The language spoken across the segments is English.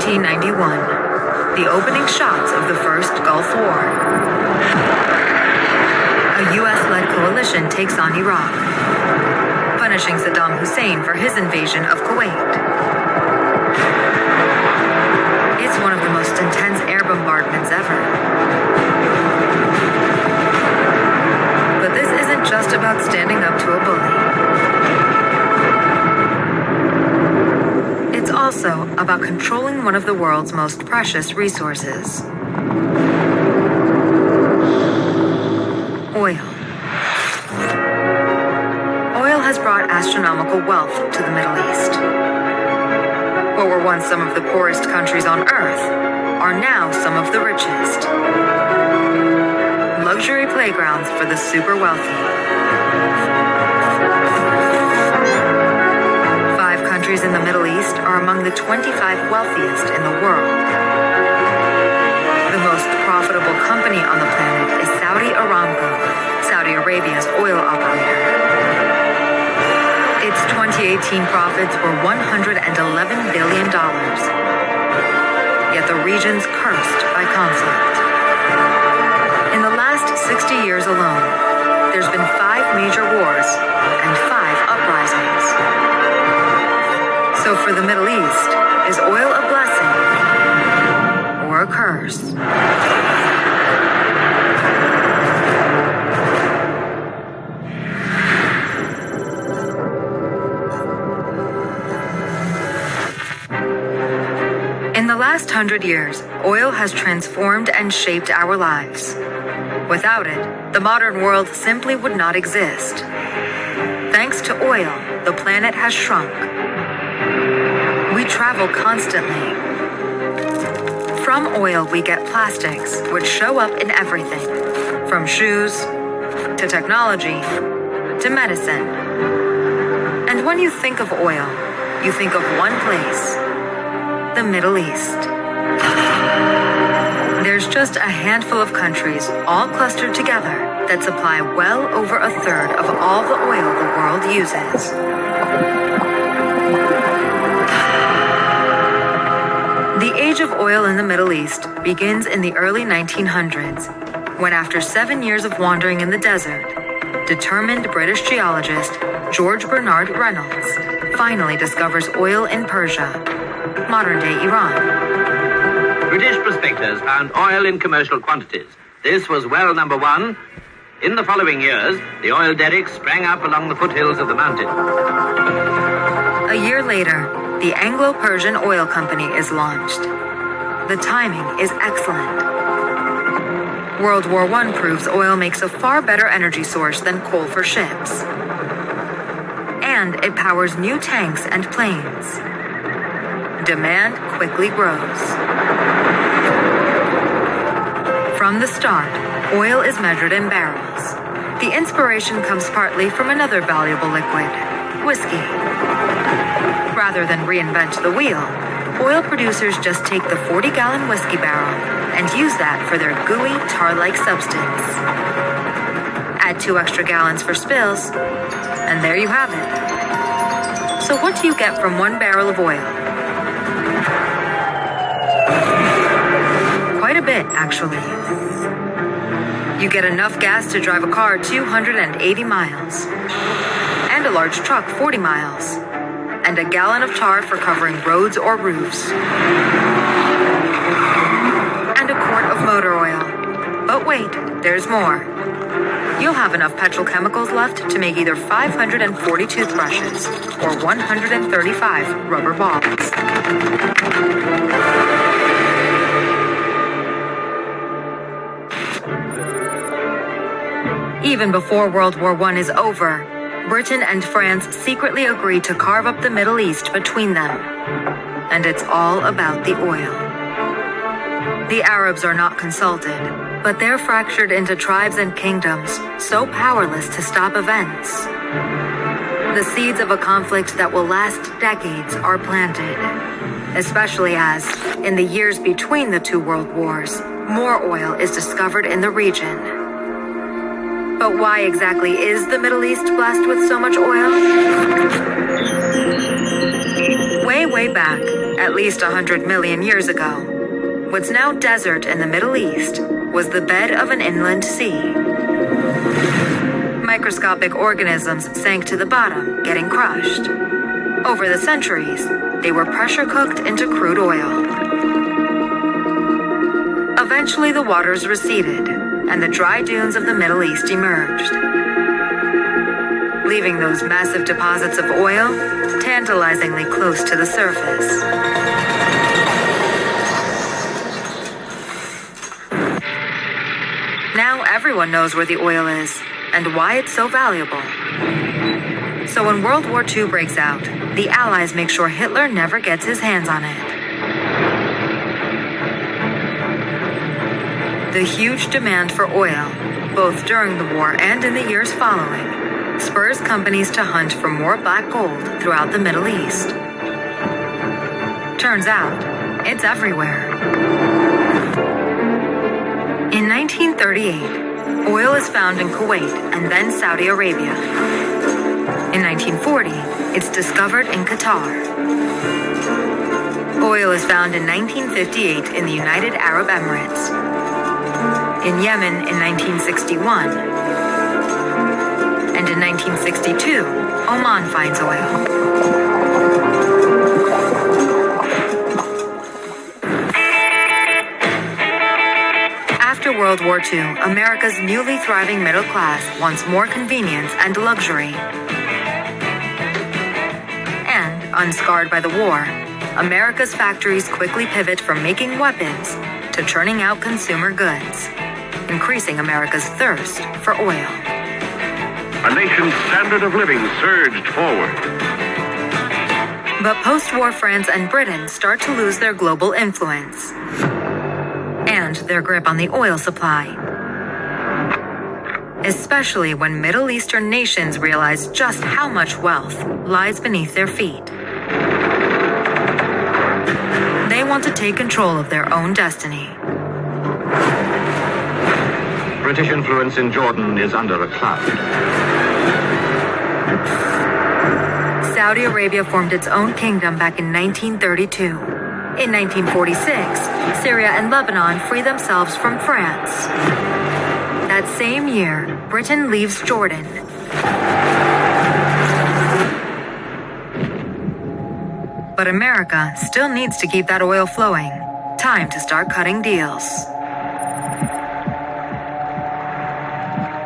1991, the opening shots of the first Gulf War. A U.S.-led coalition takes on Iraq, punishing Saddam Hussein for his invasion of Kuwait. It's one of the most intense air bombardments ever. But this isn't just about standing up to a bully. It's also about controlling one of the world's most precious resources. Oil. Oil has brought astronomical wealth to the Middle East. What were once some of the poorest countries on Earth are now some of the richest. Luxury playgrounds for the super wealthy. 5 countries in the Middle East are among the 25 wealthiest in the world. The most profitable company on the planet is Saudi Aramco, Saudi Arabia's oil operator. Its 2018 profits were $111 billion. Yet the region's cursed by conflict. In the last 60 years alone, there's been 5 major wars and 5 uprisings. So for the Middle East, is oil a blessing or a curse? In the last 100 years, oil has transformed and shaped our lives. Without it, the modern world simply would not exist. Thanks to oil, the planet has shrunk. We travel constantly. From oil, we get plastics, which show up in everything, from shoes to technology to medicine. And when you think of oil, you think of one place: the Middle East. There's just a handful of countries, all clustered together, that supply well over a third of all the oil the world uses. The age of oil in the Middle East begins in the early 1900s, when after 7 years of wandering in the desert, determined British geologist George Bernard Reynolds finally discovers oil in Persia, modern-day Iran. British prospectors found oil in commercial quantities. This was well number 1. In the following years, the oil derricks sprang up along the foothills of the mountain. A year later, the Anglo-Persian Oil Company is launched. The timing is excellent. World War I proves oil makes a far better energy source than coal for ships. And it powers new tanks and planes. Demand quickly grows. From the start, oil is measured in barrels. The inspiration comes partly from another valuable liquid, whiskey. Rather than reinvent the wheel, oil producers just take the 40-gallon whiskey barrel and use that for their gooey, tar-like substance. Add 2 extra gallons for spills, and there you have it. So what do you get from 1 barrel of oil? Quite a bit, actually. You get enough gas to drive a car 280 miles, and a large truck 40 miles, and a gallon of tar for covering roads or roofs, and a quart of motor oil. But wait, there's more. You'll have enough petrochemicals left to make either 540 toothbrushes or 135 rubber balls. Even before World War I is over, Britain and France secretly agree to carve up the Middle East between them. And it's all about the oil. The Arabs are not consulted, but they're fractured into tribes and kingdoms, so powerless to stop events. The seeds of a conflict that will last decades are planted, especially as, in the years between the 2 world wars, more oil is discovered in the region. But why exactly is the Middle East blessed with so much oil? Way back, At least 100 million years ago, what's now desert in the Middle East was the bed of an inland sea. Microscopic organisms sank to the bottom, getting crushed. Over the centuries, they were pressure cooked into crude oil. Eventually, the waters receded, and the dry dunes of the Middle East emerged, leaving those massive deposits of oil tantalizingly close to the surface. Now everyone knows where the oil is and why it's so valuable. So when World War II breaks out, the Allies make sure Hitler never gets his hands on it. The huge demand for oil, both during the war and in the years following, spurs companies to hunt for more black gold throughout the Middle East. Turns out, it's everywhere. In 1938, oil is found in Kuwait and then Saudi Arabia. In 1940, it's discovered in Qatar. Oil is found in 1958 in the United Arab Emirates. In Yemen in 1961. And in 1962, Oman finds oil. After World War II, America's newly thriving middle class wants more convenience and luxury. And, unscarred by the war, America's factories quickly pivot from making weapons to churning out consumer goods, increasing America's thirst for oil. A nation's standard of living surged forward. But post-war France and Britain start to lose their global influence and their grip on the oil supply, especially when Middle Eastern nations realize just how much wealth lies beneath their feet. They want to take control of their own destiny. British influence in Jordan is under a cloud. Saudi Arabia formed its own kingdom back in 1932. In 1946, Syria and Lebanon free themselves from France. That same year, Britain leaves Jordan. But America still needs to keep that oil flowing. Time to start cutting deals.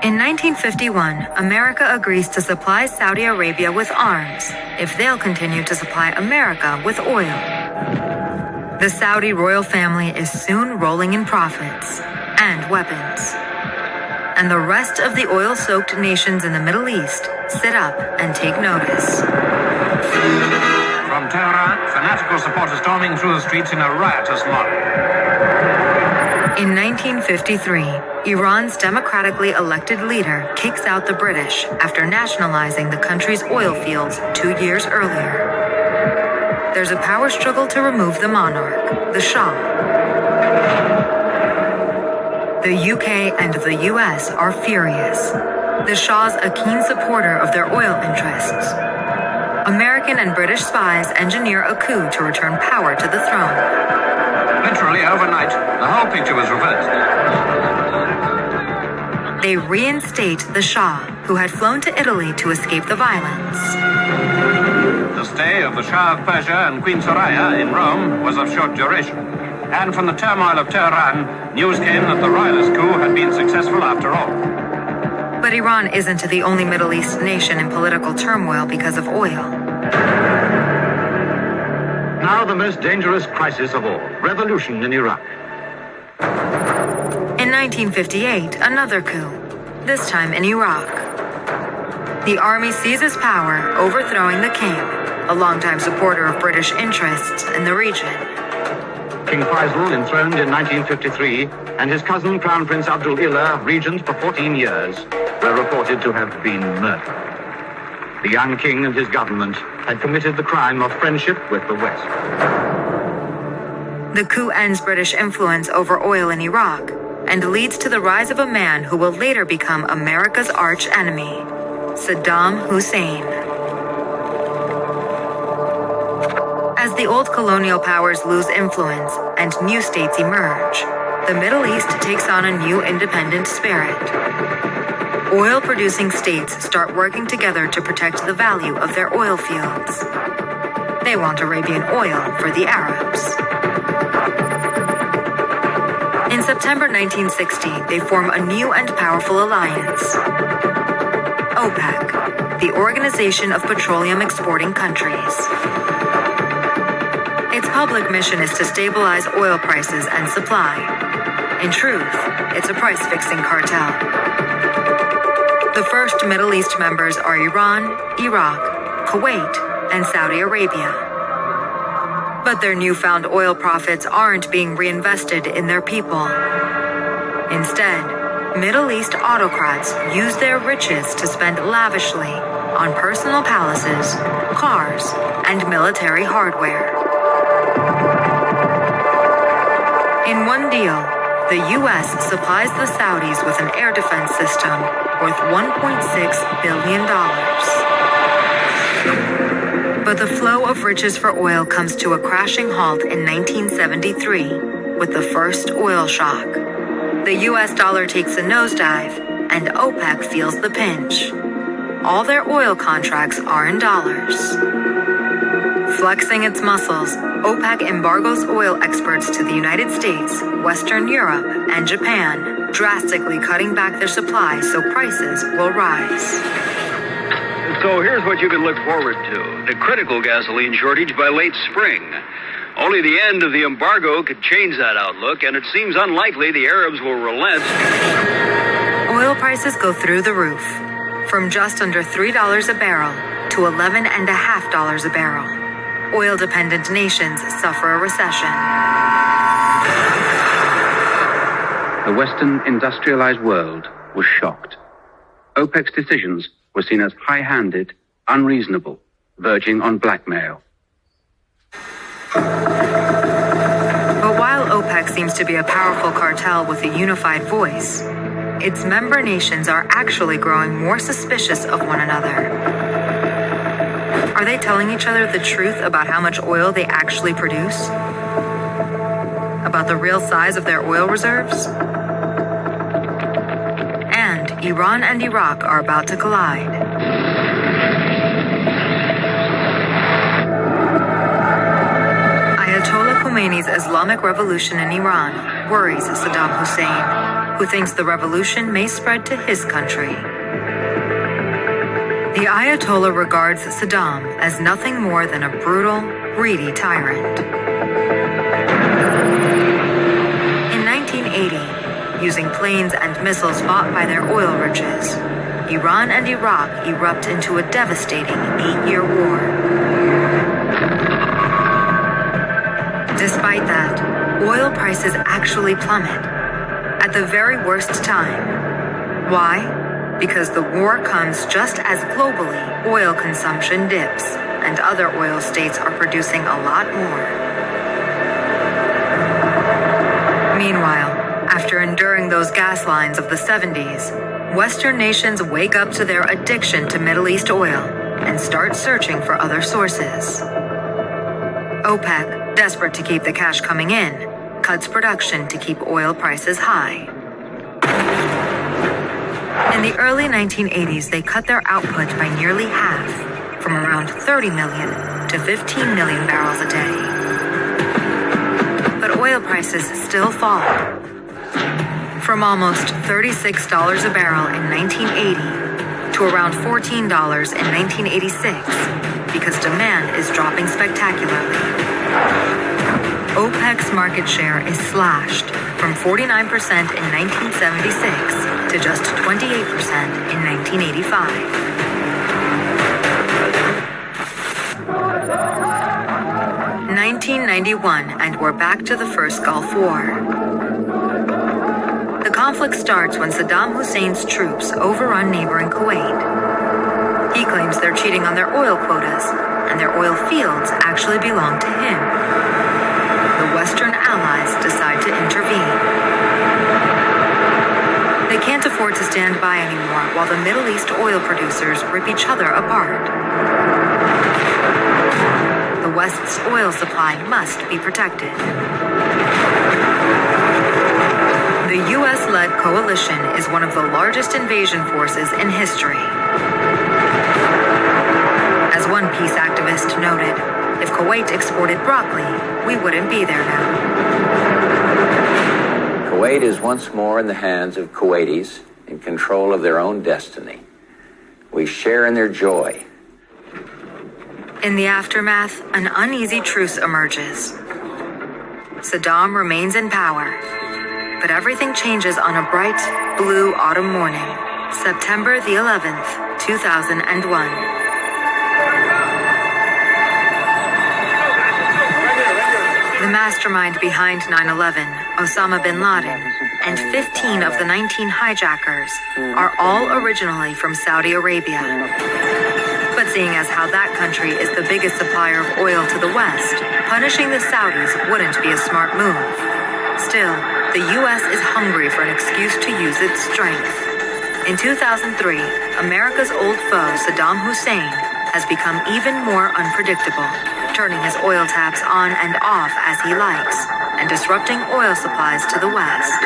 In 1951, America agrees to supply Saudi Arabia with arms if they'll continue to supply America with oil. The Saudi royal family is soon rolling in profits and weapons. And the rest of the oil-soaked nations in the Middle East sit up and take notice. From Tehran, fanatical supporters storming through the streets in a riotous mob. In 1953, Iran's democratically elected leader kicks out the British after nationalizing the country's oil fields 2 years earlier. There's a power struggle to remove the monarch, the Shah. The UK and the US are furious. The Shah's a keen supporter of their oil interests. American and British spies engineer a coup to return power to the throne. Literally overnight, the whole picture was reversed. They reinstate the Shah, who had flown to Italy to escape the violence. The stay of the Shah of Persia and Queen Soraya in Rome was of short duration. And from the turmoil of Tehran, news came that the royalist coup had been successful after all. But Iran isn't the only Middle East nation in political turmoil because of oil. Now the most dangerous crisis of all, revolution in Iraq. In 1958, another coup, this time in Iraq. The army seizes power, overthrowing the king, a longtime supporter of British interests in the region. King Faisal enthroned in 1953, and his cousin Crown Prince Abdul-Illah, regent for 14 years, were reported to have been murdered. The young king and his government had committed the crime of friendship with the West. The coup ends British influence over oil in Iraq and leads to the rise of a man who will later become America's arch enemy, Saddam Hussein. As the old colonial powers lose influence and new states emerge, the Middle East takes on a new independent spirit. Oil-producing states start working together to protect the value of their oil fields. They want Arabian oil for the Arabs. In September 1960, they form a new and powerful alliance. OPEC, the Organization of Petroleum Exporting Countries. Its public mission is to stabilize oil prices and supply. In truth, it's a price-fixing cartel. The first Middle East members are Iran, Iraq, Kuwait, and Saudi Arabia. But their newfound oil profits aren't being reinvested in their people. Instead, Middle East autocrats use their riches to spend lavishly on personal palaces, cars, and military hardware. In one deal, the U.S. supplies the Saudis with an air defense system worth $1.6 billion. But the flow of riches for oil comes to a crashing halt in 1973 with the first oil shock. The U.S. dollar takes a nosedive, and OPEC feels the pinch. All their oil contracts are in dollars. Flexing its muscles, OPEC embargoes oil exports to the United States, Western Europe, and Japan, drastically cutting back their supply so prices will rise. So here's what you can look forward to. The critical gasoline shortage by late spring. Only the end of the embargo could change that outlook, and it seems unlikely the Arabs will relent. Oil prices go through the roof, from just under $3 a barrel to $11.50 a barrel. Oil-dependent nations suffer a recession. The Western industrialized world was shocked. OPEC's decisions were seen as high-handed, unreasonable, verging on blackmail. But while OPEC seems to be a powerful cartel with a unified voice, its member nations are actually growing more suspicious of one another. Are they telling each other the truth about how much oil they actually produce? About the real size of their oil reserves? And Iran and Iraq are about to collide. Ayatollah Khomeini's Islamic Revolution in Iran worries Saddam Hussein, who thinks the revolution may spread to his country. The Ayatollah regards Saddam as nothing more than a brutal, greedy tyrant. In 1980, using planes and missiles bought by their oil riches, Iran and Iraq erupt into a devastating 8-year war. Despite that, oil prices actually plummet at the very worst time. Why? Because the war comes just as globally oil consumption dips and other oil states are producing a lot more. Meanwhile, after enduring those gas lines of the 70s, Western nations wake up to their addiction to Middle East oil and start searching for other sources. OPEC, desperate to keep the cash coming in, cuts production to keep oil prices high. In the early 1980s, they cut their output by nearly half, from around 30 million to 15 million barrels a day. But oil prices still fall. From almost $36 a barrel in 1980 to around $14 in 1986, because demand is dropping spectacularly. OPEC's market share is slashed from 49% in 1976 to just 28% in 1985. (1991) and we're back to the first Gulf War. The conflict starts when Saddam Hussein's troops overrun neighboring Kuwait. He claims they're cheating on their oil quotas, and their oil fields actually belong to him. The Western allies decide to intervene. They can't afford to stand by anymore while the Middle East oil producers rip each other apart. The West's oil supply must be protected. The U.S.-led coalition is one of the largest invasion forces in history. As one peace activist noted, if Kuwait exported broccoli, we wouldn't be there now. Kuwait is once more in the hands of Kuwaitis in control of their own destiny. We share in their joy. In the aftermath, an uneasy truce emerges. Saddam remains in power, but everything changes on a bright, blue autumn morning, September the 11th, 2001. The mastermind behind 9/11, Osama bin Laden, and 15 of the 19 hijackers are all originally from Saudi Arabia. But seeing as how that country is the biggest supplier of oil to the West, punishing the Saudis wouldn't be a smart move. Still, the U.S. is hungry for an excuse to use its strength. In 2003, America's old foe, Saddam Hussein, has become even more unpredictable, turning his oil taps on and off as he likes, and disrupting oil supplies to the West.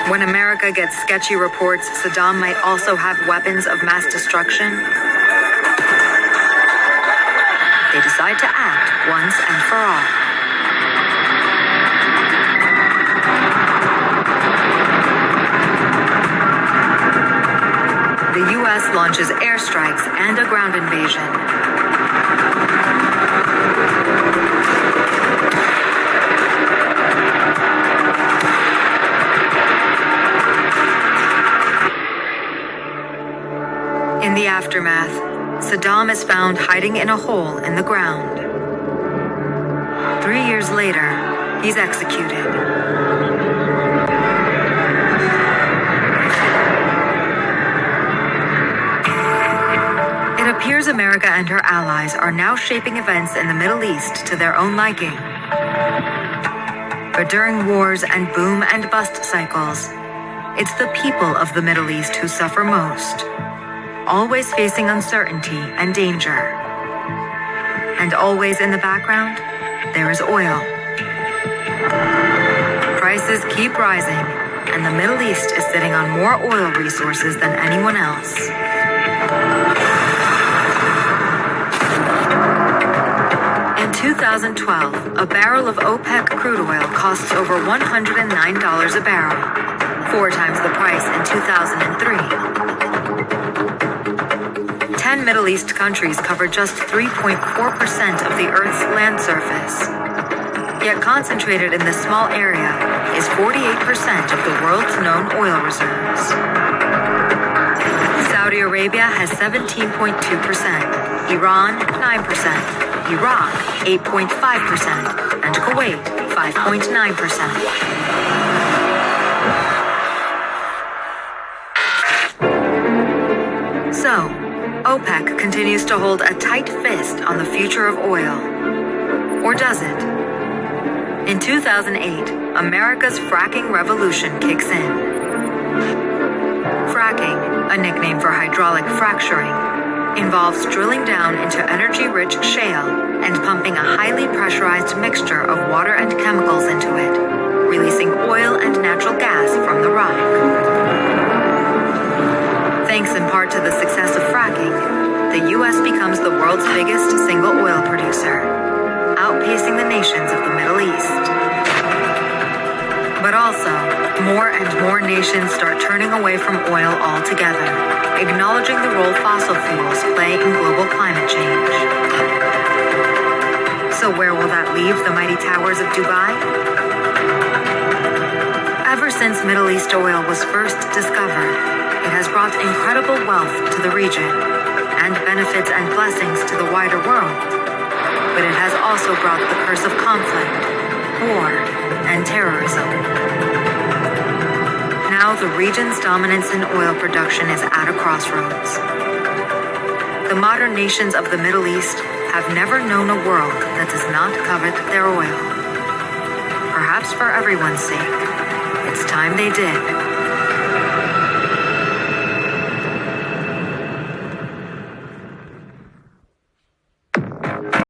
When America gets sketchy reports Saddam might also have weapons of mass destruction, they decide to act once and for all. The U.S. launches airstrikes and a ground invasion. In the aftermath, Saddam is found hiding in a hole in the ground. 3 years later, he's executed. It appears America and her allies are now shaping events in the Middle East to their own liking. But during wars and boom and bust cycles, it's the people of the Middle East who suffer most, always facing uncertainty and danger. And always in the background, there is oil. Prices keep rising, and the Middle East is sitting on more oil resources than anyone else. In 2012, a barrel of OPEC crude oil costs over $109 a barrel, 4 times the price in 2003. 10 Middle East countries cover just 3.4% of the Earth's land surface. Yet concentrated in this small area is 48% of the world's known oil reserves. Saudi Arabia has 17.2%, Iran 9%, Iraq 8.5%, and Kuwait 5.9%. So, OPEC continues to hold a tight fist on the future of oil. Or does it? In 2008, America's fracking revolution kicks in. Fracking, a nickname for hydraulic fracturing, involves drilling down into energy-rich shale and pumping a highly pressurized mixture of water and chemicals into it, releasing oil and natural gas from the rock. Thanks in part to the success of fracking, the U.S. becomes the world's biggest single oil producer, outpacing the nations of the Middle East. But also, more and more nations start turning away from oil altogether, acknowledging the role fossil fuels play in global climate change. So where will that leave the mighty towers of Dubai? Ever since Middle East oil was first discovered, it has brought incredible wealth to the region and benefits and blessings to the wider world. But it has also brought the curse of conflict, war, and terrorism. Now the region's dominance in oil production is at a crossroads. The modern nations of the Middle East have never known a world that does not covet their oil. Perhaps for everyone's sake, it's time they did.